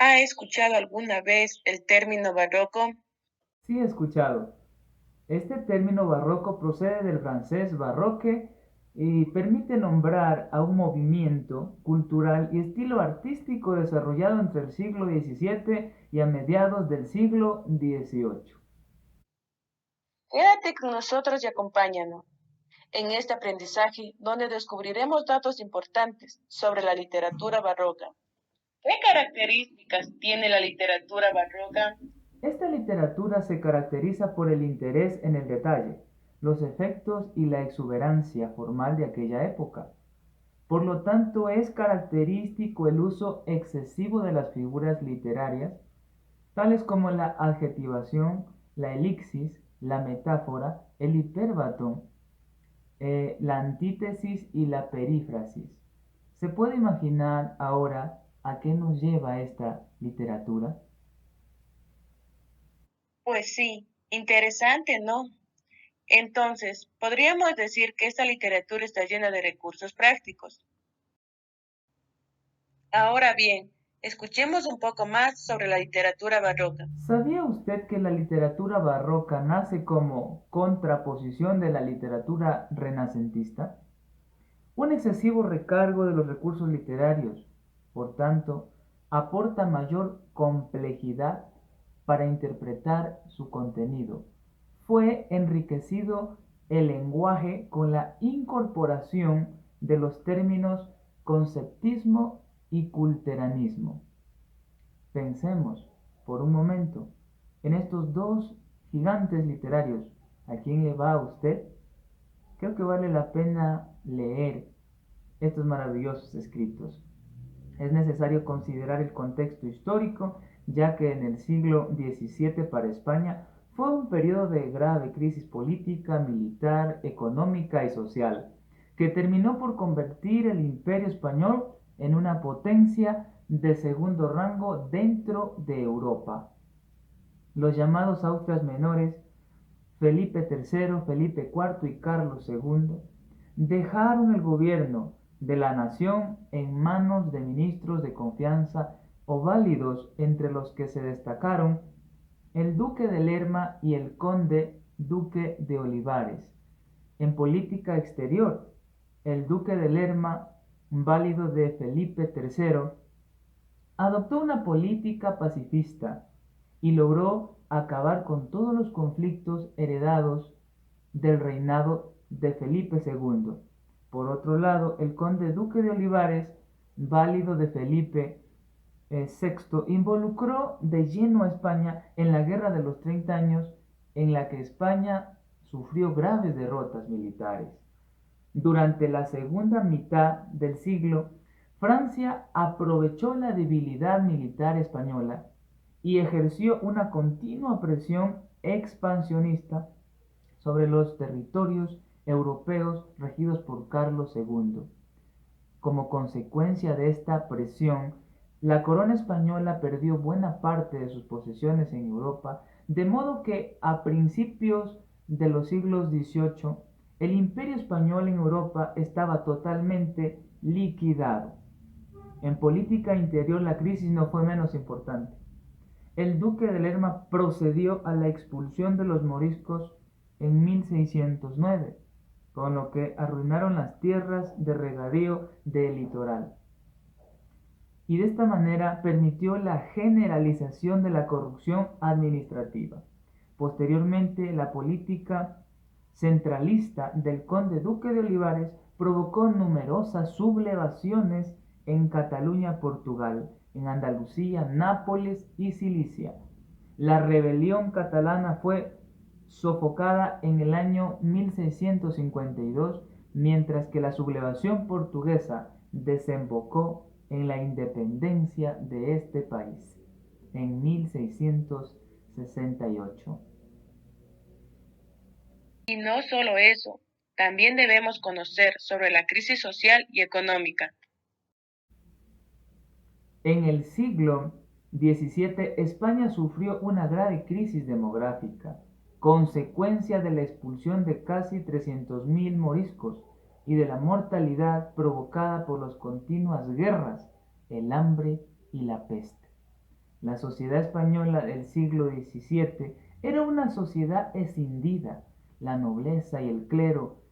¿Ha escuchado alguna vez el término barroco? Sí, he escuchado. Este término barroco procede del francés barroque y permite nombrar a un movimiento cultural y estilo artístico desarrollado entre el siglo XVII y a mediados del siglo XVIII. Quédate con nosotros y acompáñanos en este aprendizaje donde descubriremos datos importantes sobre la literatura barroca. ¿Qué características tiene la literatura barroca? Esta literatura se caracteriza por el interés en el detalle, los efectos y la exuberancia formal de aquella época. Por lo tanto, es característico el uso excesivo de las figuras literarias, tales como la adjetivación, la elixis, la metáfora, el hiperbatón, la antítesis y la perífrasis. ¿Se puede imaginar ahora a qué nos lleva esta literatura? Pues sí, interesante, ¿no? Entonces, podríamos decir que esta literatura está llena de recursos prácticos. Ahora bien, escuchemos un poco más sobre la literatura barroca. ¿Sabía usted que la literatura barroca nace como contraposición de la literatura renacentista? Un excesivo recargo de los recursos literarios, por tanto, aporta mayor complejidad para interpretar su contenido. Fue enriquecido el lenguaje con la incorporación de los términos conceptismo y culteranismo. Pensemos por un momento en estos dos gigantes literarios. ¿A quién le va a usted? Creo que vale la pena leer estos maravillosos escritos. Es necesario considerar el contexto histórico, ya que en el siglo XVII para España fue un periodo de grave crisis política, militar, económica y social, que terminó por convertir el imperio español en una potencia de segundo rango dentro de Europa. Los llamados Austrias menores, Felipe III, Felipe IV y Carlos II, dejaron el gobierno de la nación en manos de ministros de confianza o válidos, entre los que se destacaron el duque de Lerma y el conde duque de Olivares. En política exterior, el duque de Lerma, válido de Felipe III, adoptó una política pacifista y logró acabar con todos los conflictos heredados del reinado de Felipe II. Por otro lado, el conde duque de Olivares, válido de Felipe VI, involucró de lleno a España en la Guerra de los 30 años, en la que España sufrió graves derrotas militares. Durante la segunda mitad del siglo, Francia aprovechó la debilidad militar española y ejerció una continua presión expansionista sobre los territorios europeos regidos por Carlos II. Como consecuencia de esta presión, la corona española perdió buena parte de sus posesiones en Europa, de modo que a principios de los siglos XVIII el imperio español en Europa estaba totalmente liquidado. En política interior la crisis no fue menos importante. El duque de Lerma procedió a la expulsión de los moriscos en 1609, con lo que arruinaron las tierras de regadío del litoral. Y de esta manera permitió la generalización de la corrupción administrativa. Posteriormente, la política centralista del conde duque de Olivares provocó numerosas sublevaciones en Cataluña, Portugal, en Andalucía, Nápoles y Sicilia. La rebelión catalana fue sofocada en el año 1652, mientras que la sublevación portuguesa desembocó en la independencia de este país en 1668. Y no solo eso, también debemos conocer sobre la crisis social y económica. En el siglo XVII, España sufrió una grave crisis demográfica, consecuencia de la expulsión de casi 300.000 moriscos y de la mortalidad provocada por las continuas guerras, el hambre y la peste. La sociedad española del siglo XVII era una sociedad escindida. La nobleza y el clero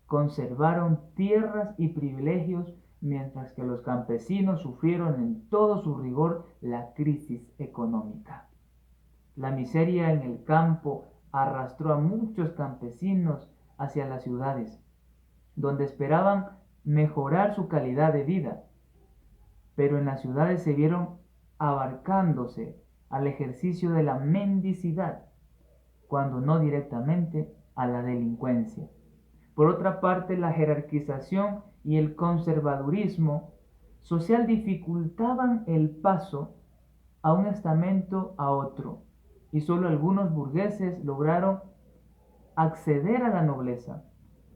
conservaron tierras y privilegios, mientras que los campesinos sufrieron en todo su rigor la crisis económica. La miseria en el campo arrastró a muchos campesinos hacia las ciudades, donde esperaban mejorar su calidad de vida, pero en las ciudades se vieron abarcándose al ejercicio de la mendicidad, cuando no directamente a la delincuencia. Por otra parte, la jerarquización y el conservadurismo social dificultaban el paso a un estamento a otro, y solo algunos burgueses lograron acceder a la nobleza,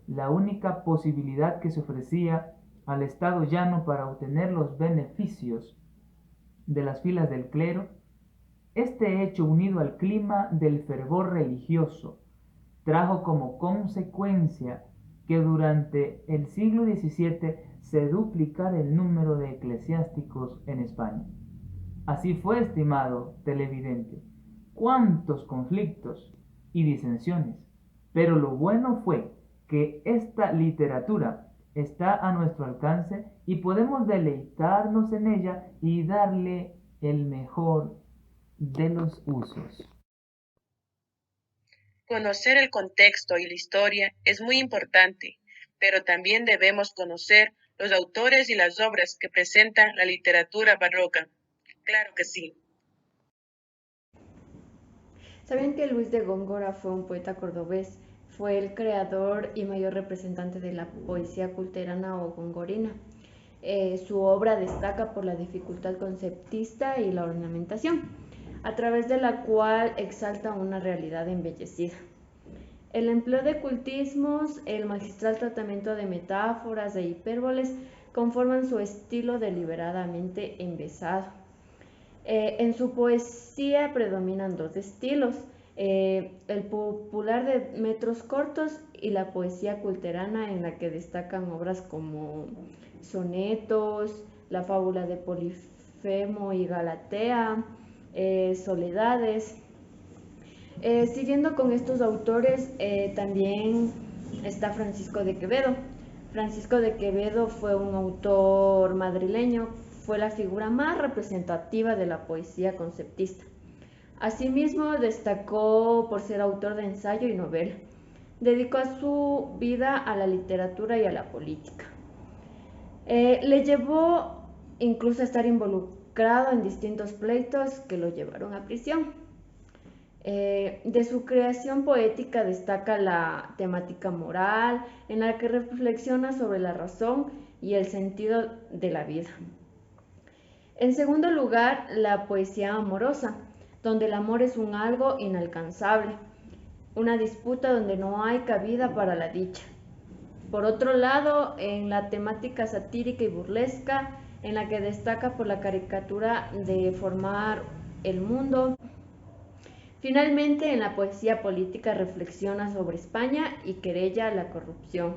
la única posibilidad que se ofrecía al Estado llano para obtener los beneficios de las filas del clero. Este hecho, unido al clima del fervor religioso, trajo como consecuencia que durante el siglo XVII se duplicara el número de eclesiásticos en España. Así fue, estimado televidente, cuántos conflictos y disensiones, pero lo bueno fue que esta literatura está a nuestro alcance y podemos deleitarnos en ella y darle el mejor de los usos. Conocer el contexto y la historia es muy importante, pero también debemos conocer los autores y las obras que presentan la literatura barroca. Claro que sí. ¿Saben que Luis de Góngora fue un poeta cordobés? Fue el creador y mayor representante de la poesía culterana o gongorina. Su obra destaca por la dificultad conceptista y la ornamentación, a través de la cual exalta una realidad embellecida. El empleo de cultismos, el magistral tratamiento de metáforas e hipérboles conforman su estilo deliberadamente embelesado. En su poesía predominan dos estilos, el popular de metros cortos y la poesía culterana, en la que destacan obras como sonetos, la fábula de Polifemo y Galatea, soledades. Siguiendo con estos autores, también está Francisco de Quevedo. Francisco de Quevedo fue un autor madrileño, fue la figura más representativa de la poesía conceptista. Asimismo, destacó por ser autor de ensayo y novela. Dedicó su vida a la literatura y a la política. Le llevó incluso a estar involucrado en distintos pleitos que lo llevaron a prisión. De su creación poética destaca la temática moral, en la que reflexiona sobre la razón y el sentido de la vida. En segundo lugar, la poesía amorosa, donde el amor es un algo inalcanzable, una disputa donde no hay cabida para la dicha. Por otro lado, en la temática satírica y burlesca, en la que destaca por la caricatura de formar el mundo. Finalmente, en la poesía política reflexiona sobre España y querella la corrupción.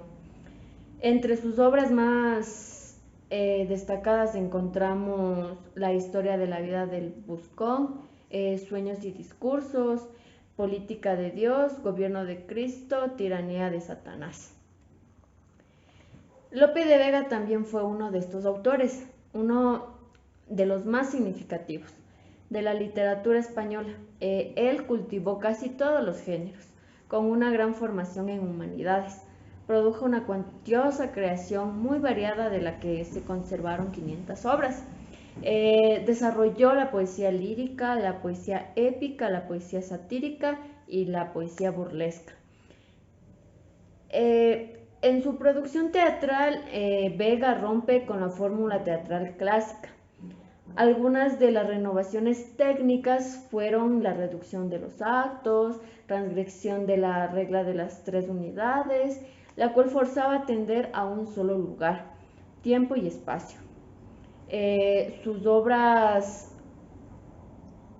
Entre sus obras más destacadas encontramos La historia de la vida del Buscón, Sueños y discursos, Política de Dios, Gobierno de Cristo, Tiranía de Satanás. Lope de Vega también fue uno de estos autores, uno de los más significativos de la literatura española. Él cultivó casi todos los géneros, con una gran formación en humanidades. Produjo una cuantiosa creación muy variada, de la que se conservaron 500 obras. Desarrolló la poesía lírica, la poesía épica, la poesía satírica y la poesía burlesca. En su producción teatral, Vega rompe con la fórmula teatral clásica. Algunas de las renovaciones técnicas fueron la reducción de los actos, transgresión de la regla de las 3 unidades, la cual forzaba a atender a un solo lugar, tiempo y espacio. Sus obras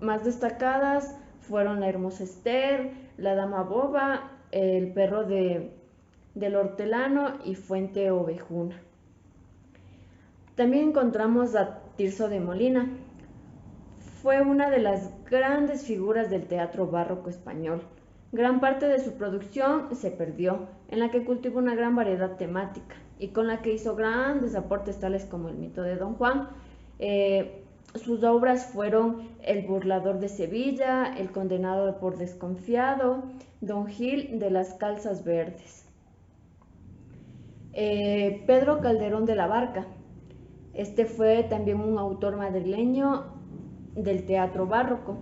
más destacadas fueron La hermosa Esther, La dama boba, El perro del hortelano y Fuente ovejuna. También encontramos a Tirso de Molina. fue una de las grandes figuras del teatro barroco español. Gran parte de su producción se perdió, en la que cultivó una gran variedad temática y con la que hizo grandes aportes tales como el mito de Don Juan. Sus obras fueron El burlador de Sevilla, El condenado por desconfiado, Don Gil de las calzas verdes. Pedro Calderón de la Barca. Este fue también un autor madrileño del teatro barroco.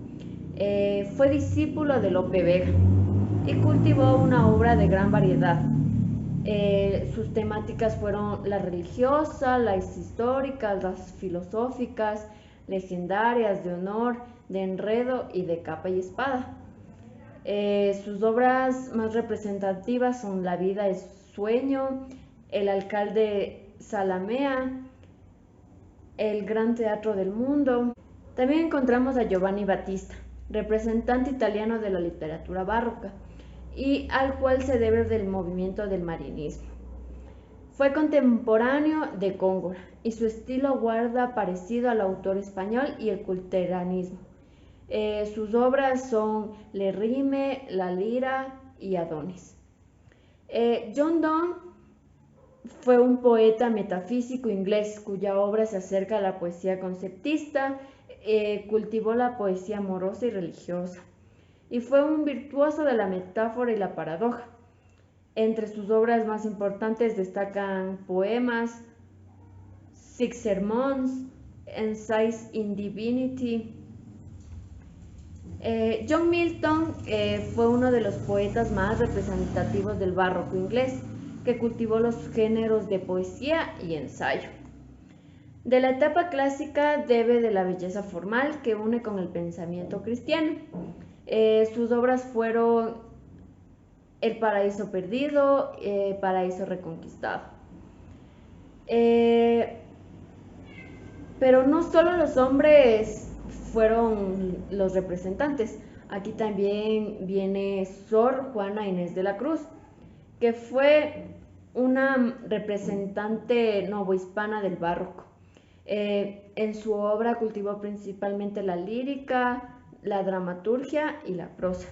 Fue discípulo de Lope Vega y cultivó una obra de gran variedad. Sus temáticas fueron la religiosa, las históricas, las filosóficas, legendarias, de honor, de enredo y de capa y espada. Sus obras más representativas son La vida es sueño, El alcalde Zalamea, El gran teatro del mundo. También encontramos a Giovanni Battista, representante italiano de la literatura barroca, y al cual se debe del movimiento del marinismo. Fue contemporáneo de Góngora y su estilo guarda parecido al autor español y el culteranismo. Sus obras son Le Rime, La Lira y Adonis. John Donne fue un poeta metafísico inglés cuya obra se acerca a la poesía conceptista, cultivó la poesía amorosa y religiosa, y fue un virtuoso de la metáfora y la paradoja. Entre sus obras más importantes destacan poemas, Six Sermons, Essays in Divinity. John Milton fue uno de los poetas más representativos del barroco inglés, que cultivó los géneros de poesía y ensayo. De la etapa clásica debe de la belleza formal que une con el pensamiento cristiano. Sus obras fueron El paraíso perdido, Paraíso reconquistado. Pero no solo los hombres fueron los representantes. Aquí también viene Sor Juana Inés de la Cruz, que fue una representante novohispana del barroco. En su obra cultivó principalmente la lírica, la dramaturgia y la prosa.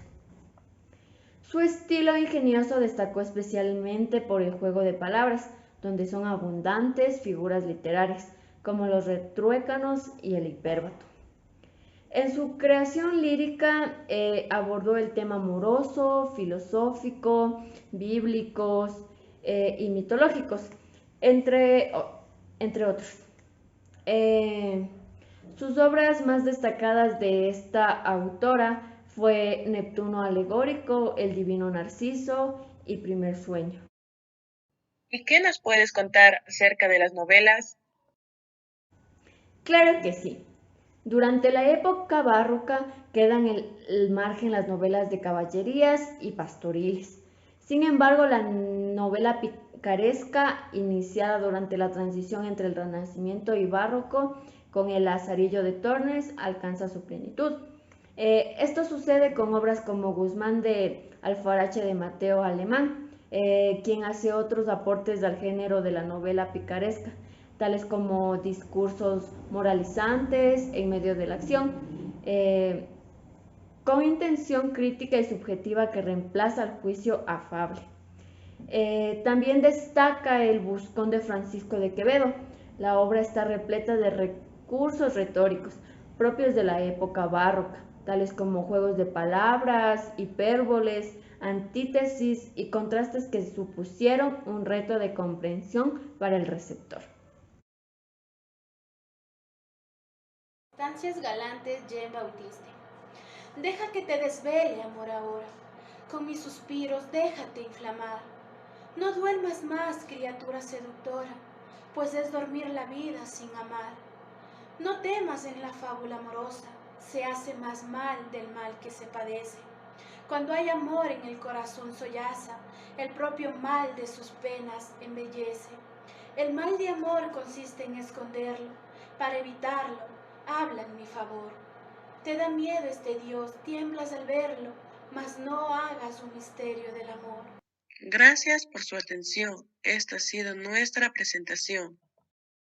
Su estilo ingenioso destacó especialmente por el juego de palabras, donde son abundantes figuras literarias, como los retruécanos y el hipérbato. En su creación lírica abordó el tema amoroso, filosófico, bíblicos y mitológicos, entre otros. Sus obras más destacadas de esta autora fue Neptuno alegórico, El divino Narciso y Primer sueño. ¿Y qué nos puedes contar acerca de las novelas? Claro que sí. Durante la época barroca quedan el margen las novelas de caballerías y pastoriles. Sin embargo, la novela picaresca, iniciada durante la transición entre el Renacimiento y Barroco, con el Lazarillo de Tormes, alcanza su plenitud. Esto sucede con obras como Guzmán de Alfarache de Mateo Alemán, quien hace otros aportes al género de la novela picaresca, tales como discursos moralizantes en medio de la acción, con intención crítica y subjetiva que reemplaza el juicio afable. También destaca El Buscón de Francisco de Quevedo. La obra está repleta de recursos retóricos propios de la época barroca, tales como juegos de palabras, hipérboles, antítesis y contrastes que supusieron un reto de comprensión para el receptor. Estancias galantes, Jean Bautiste. Deja que te desvele, amor, ahora. Con mis suspiros déjate inflamar. No duermas más, criatura seductora, pues es dormir la vida sin amar. No temas en la fábula amorosa, se hace más mal del mal que se padece. Cuando hay amor en el corazón sollaza, el propio mal de sus penas embellece. El mal de amor consiste en esconderlo, para evitarlo, habla en mi favor. Te da miedo este Dios, tiemblas al verlo, mas no hagas un misterio del amor. Gracias por su atención. Esta ha sido nuestra presentación.